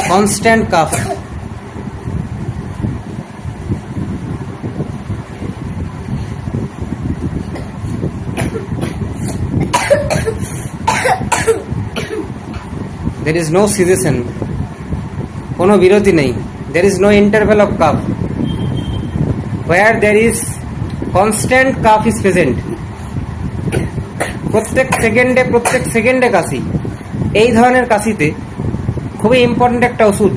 constant cough. There is no cessation, কোনো বিরতি নেই. There is no interval of cough. Where there is constant cough is present. প্রত্যেক সেকেন্ডে কাশি. এই ধরনের কাশিতে খুবই ইম্পর্ট্যান্ট একটা ওষুধ,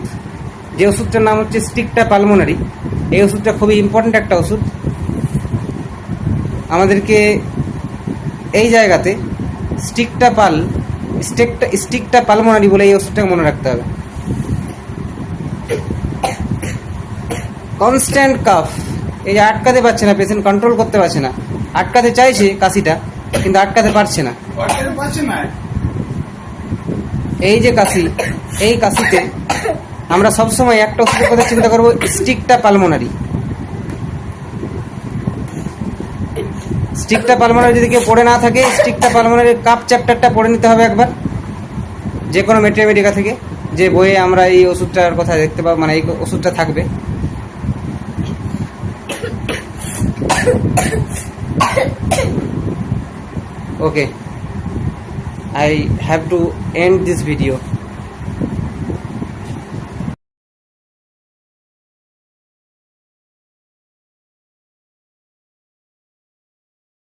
যে ওষুধটার নাম হচ্ছে স্টিকটা পালমোনারি. এই ওষুধটা খুবই ইম্পর্ট্যান্ট একটা ওষুধ. আমাদেরকে এই জায়গাতে স্টিকটা পালমোনারি বলে এই ওষুধটাকে মনে রাখতে হবে. কনস্ট্যান্ট কাফ, এই যে আটকাতে পারছে না, পেশেন্ট কন্ট্রোল করতে পারছে না, আটকাতে চাইছে কাশিটা কিন্তু আটকাতে পারছে না. এই যে কাশি, এই কাশিতে আমরা সবসময় একটা ওষুধের কথা চিন্তা করবো, স্টিকটা পালমোনারি. স্টিকটা পালমোনারি যদি কেউ পড়ে না থাকে, স্টিকটা পালমোনারি কাপ চ্যাপ্টারটা পড়ে নিতে হবে একবার, যে কোনো মেট্রোমেডিকা থেকে, যে বইয়ে আমরা এই ওষুধটার কথা দেখতে পাবো, মানে এই ওষুধটা থাকবে. Okay, I have to end this video.